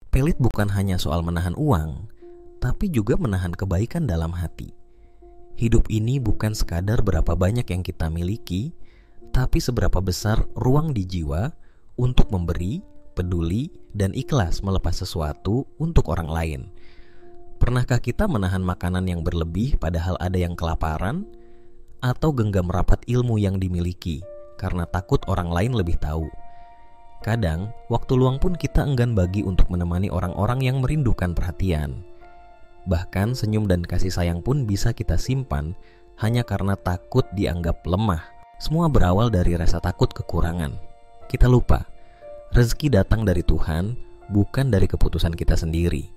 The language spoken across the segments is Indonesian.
Pelit bukan hanya soal menahan uang, tapi juga menahan kebaikan dalam hati. Hidup ini bukan sekadar berapa banyak yang kita miliki, tapi seberapa besar ruang di jiwa untuk memberi, peduli, dan ikhlas melepas sesuatu untuk orang lain. Pernahkah kita menahan makanan yang berlebih padahal ada yang kelaparan? Atau genggam rapat ilmu yang dimiliki karena takut orang lain lebih tahu? Kadang, waktu luang pun kita enggan bagi untuk menemani orang-orang yang merindukan perhatian. Bahkan senyum dan kasih sayang pun bisa kita simpan hanya karena takut dianggap lemah. Semua berawal dari rasa takut kekurangan. Kita lupa, rezeki datang dari Tuhan, bukan dari keputusan kita sendiri.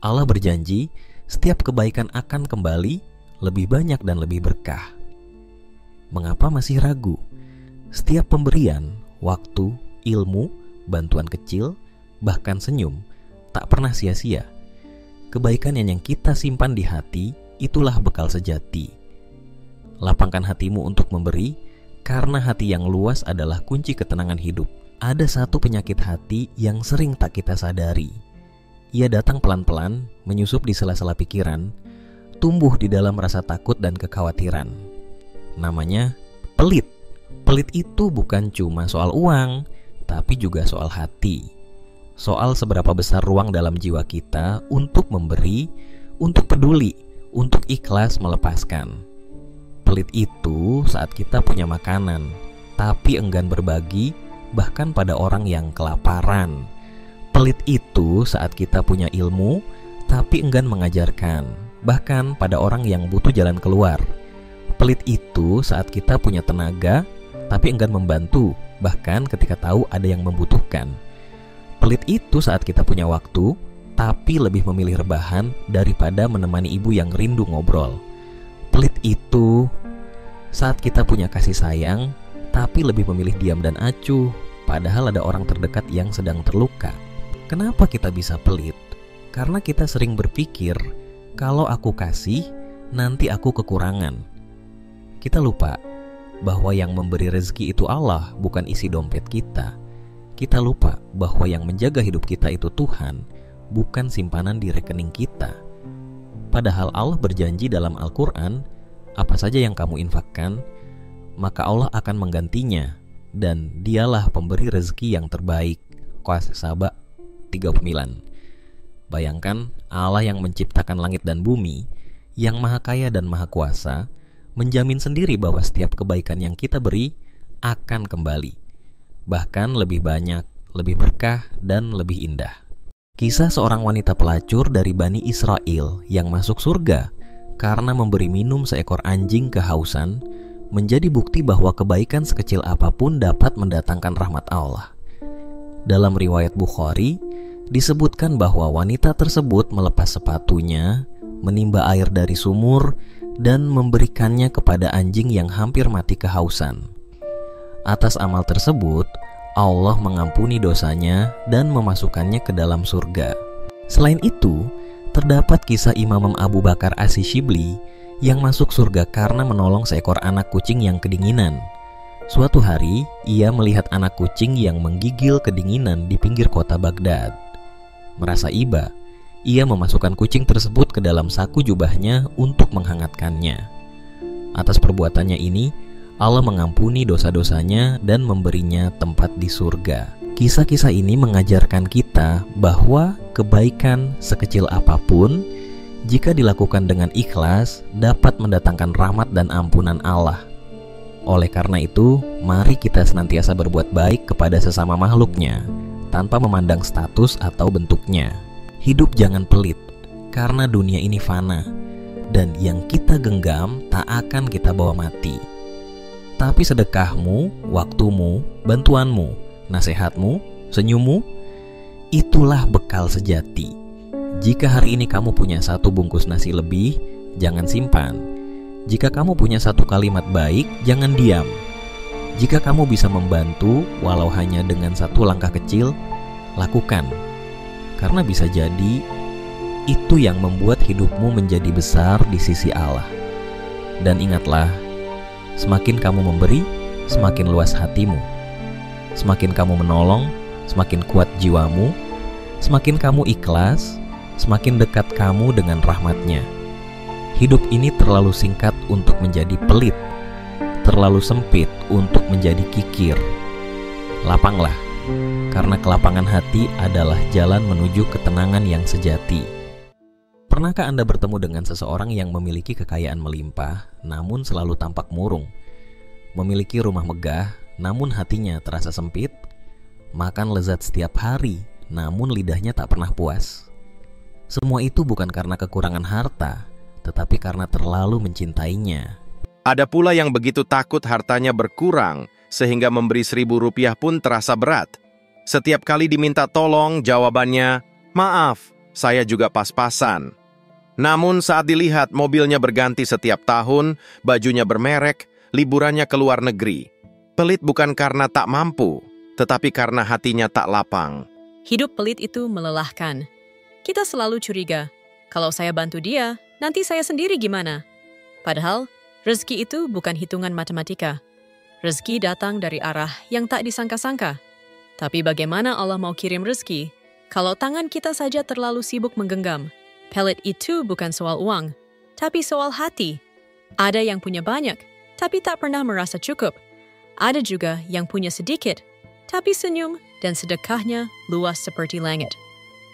Allah berjanji, setiap kebaikan akan kembali lebih banyak dan lebih berkah. Mengapa masih ragu? Setiap pemberian, waktu, ilmu, bantuan kecil, bahkan senyum, tak pernah sia-sia. Kebaikan yang kita simpan di hati, itulah bekal sejati. Lapangkan hatimu untuk memberi, karena hati yang luas adalah kunci ketenangan hidup. Ada satu penyakit hati yang sering tak kita sadari. Ia datang pelan-pelan, menyusup di sela-sela pikiran, tumbuh di dalam rasa takut dan kekhawatiran. Namanya pelit. Pelit itu bukan cuma soal uang, tapi juga soal hati. Soal seberapa besar ruang dalam jiwa kita untuk memberi, untuk peduli, untuk ikhlas melepaskan. Pelit itu saat kita punya makanan, tapi enggan berbagi, bahkan pada orang yang kelaparan. Pelit itu saat kita punya ilmu, tapi enggan mengajarkan, bahkan pada orang yang butuh jalan keluar. Pelit itu saat kita punya tenaga, tapi enggan membantu, bahkan ketika tahu ada yang membutuhkan. Pelit itu saat kita punya waktu, tapi lebih memilih rebahan daripada menemani ibu yang rindu ngobrol. Pelit itu saat kita punya kasih sayang, tapi lebih memilih diam dan acuh, padahal ada orang terdekat yang sedang terluka. Kenapa kita bisa pelit? Karena kita sering berpikir, kalau aku kasih, nanti aku kekurangan. Kita lupa bahwa yang memberi rezeki itu Allah, bukan isi dompet kita. Kita lupa bahwa yang menjaga hidup kita itu Tuhan, bukan simpanan di rekening kita. Padahal Allah berjanji dalam Al-Quran, apa saja yang kamu infakkan, maka Allah akan menggantinya, dan dialah pemberi rezeki yang terbaik. Qas Saba 39. Bayangkan Allah yang menciptakan langit dan bumi, yang maha kaya dan maha kuasa, menjamin sendiri bahwa setiap kebaikan yang kita beri akan kembali, bahkan lebih banyak, lebih berkah, dan lebih indah. Kisah seorang wanita pelacur dari Bani Israel yang masuk surga karena memberi minum seekor anjing kehausan menjadi bukti bahwa kebaikan sekecil apapun dapat mendatangkan rahmat Allah. Dalam riwayat Bukhari, disebutkan bahwa wanita tersebut melepas sepatunya, menimba air dari sumur, dan memberikannya kepada anjing yang hampir mati kehausan. Atas amal tersebut, Allah mengampuni dosanya dan memasukkannya ke dalam surga. Selain itu, terdapat kisah Imam Abu Bakar As-Shibli yang masuk surga karena menolong seekor anak kucing yang kedinginan. Suatu hari, ia melihat anak kucing yang menggigil kedinginan di pinggir kota Baghdad. Merasa iba, ia memasukkan kucing tersebut ke dalam saku jubahnya untuk menghangatkannya. Atas perbuatannya ini, Allah mengampuni dosa-dosanya dan memberinya tempat di surga. Kisah-kisah ini mengajarkan kita bahwa kebaikan sekecil apapun, jika dilakukan dengan ikhlas, dapat mendatangkan rahmat dan ampunan Allah. Oleh karena itu, mari kita senantiasa berbuat baik kepada sesama makhluknya, tanpa memandang status atau bentuknya. Hidup jangan pelit, karena dunia ini fana, dan yang kita genggam tak akan kita bawa mati. Tapi sedekahmu, waktumu, bantuanmu, nasihatmu, senyummu, itulah bekal sejati. Jika hari ini kamu punya 1 bungkus nasi lebih, jangan simpan. Jika kamu punya 1 kalimat baik, jangan diam. Jika kamu bisa membantu, walau hanya dengan 1 langkah kecil, lakukan. Karena bisa jadi, itu yang membuat hidupmu menjadi besar di sisi Allah. Dan ingatlah, semakin kamu memberi, semakin luas hatimu. Semakin kamu menolong, semakin kuat jiwamu. Semakin kamu ikhlas, semakin dekat kamu dengan rahmat-Nya. Hidup ini terlalu singkat untuk menjadi pelit, terlalu sempit untuk menjadi kikir. Lapanglah, karena kelapangan hati adalah jalan menuju ketenangan yang sejati. Pernahkah Anda bertemu dengan seseorang yang memiliki kekayaan melimpah, namun selalu tampak murung? Memiliki rumah megah, namun hatinya terasa sempit? Makan lezat setiap hari, namun lidahnya tak pernah puas? Semua itu bukan karena kekurangan harta, tetapi karena terlalu mencintainya. Ada pula yang begitu takut hartanya berkurang, sehingga memberi Rp1.000 pun terasa berat. Setiap kali diminta tolong, jawabannya, "Maaf, saya juga pas-pasan." Namun saat dilihat mobilnya berganti setiap tahun, bajunya bermerek, liburannya ke luar negeri. Pelit bukan karena tak mampu, tetapi karena hatinya tak lapang. Hidup pelit itu melelahkan. Kita selalu curiga, kalau saya bantu dia, nanti saya sendiri gimana? Padahal, rezeki itu bukan hitungan matematika. Rezeki datang dari arah yang tak disangka-sangka. Tapi bagaimana Allah mau kirim rezeki kalau tangan kita saja terlalu sibuk menggenggam? Pelit itu bukan soal uang, tapi soal hati. Ada yang punya banyak, tapi tak pernah merasa cukup. Ada juga yang punya sedikit, tapi senyum dan sedekahnya luas seperti langit.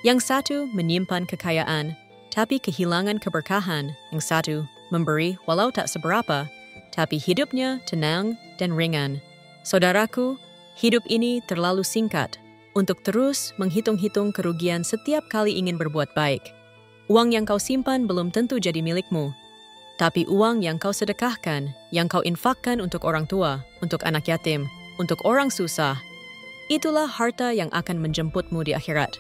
Yang satu menyimpan kekayaan, tapi kehilangan keberkahan. Yang satu memberi walau tak seberapa, tapi hidupnya tenang dan ringan. Saudaraku, hidup ini terlalu singkat untuk terus menghitung-hitung kerugian setiap kali ingin berbuat baik. Uang yang kau simpan belum tentu jadi milikmu, tapi uang yang kau sedekahkan, yang kau infakkan untuk orang tua, untuk anak yatim, untuk orang susah, itulah harta yang akan menjemputmu di akhirat.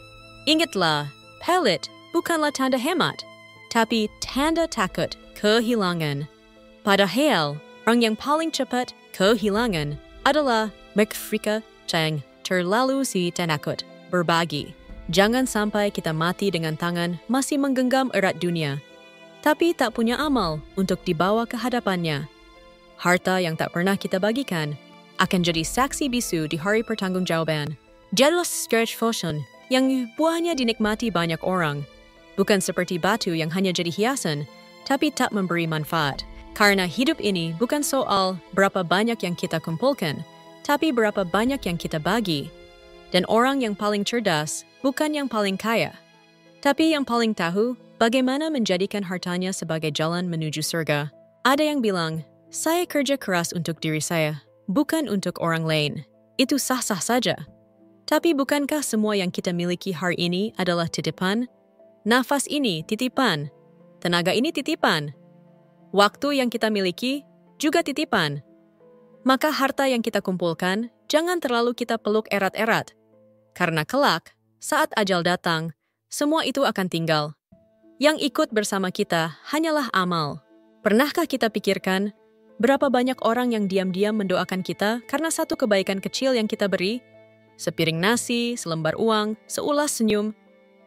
Ingatlah, pelit bukanlah tanda hemat, tapi tanda takut kehilangan. Padahal, orang yang paling cepat kehilangan adalah mereka yang terlalu takut berbagi. Jangan sampai kita mati dengan tangan masih menggenggam erat dunia, tapi tak punya amal untuk dibawa ke hadapannya. Harta yang tak pernah kita bagikan akan jadi saksi bisu di hari pertanggungjawaban. Jadilah stretch fashion yang buahnya dinikmati banyak orang, bukan seperti batu yang hanya jadi hiasan, tapi tak memberi manfaat. Karena hidup ini bukan soal berapa banyak yang kita kumpulkan, tapi berapa banyak yang kita bagi. Dan orang yang paling cerdas bukan yang paling kaya, tapi yang paling tahu bagaimana menjadikan hartanya sebagai jalan menuju surga. Ada yang bilang, saya kerja keras untuk diri saya, bukan untuk orang lain. Itu sah-sah saja. Tapi bukankah semua yang kita miliki hari ini adalah titipan? Nafas ini titipan. Tenaga ini titipan. Waktu yang kita miliki juga titipan. Maka harta yang kita kumpulkan jangan terlalu kita peluk erat-erat. Karena kelak, saat ajal datang, semua itu akan tinggal. Yang ikut bersama kita hanyalah amal. Pernahkah kita pikirkan berapa banyak orang yang diam-diam mendoakan kita karena satu kebaikan kecil yang kita beri? Sepiring nasi, selembar uang, seulas senyum.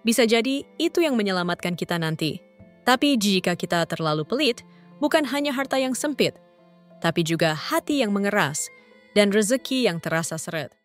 Bisa jadi itu yang menyelamatkan kita nanti. Tapi jika kita terlalu pelit, bukan hanya harta yang sempit, tapi juga hati yang mengeras dan rezeki yang terasa seret.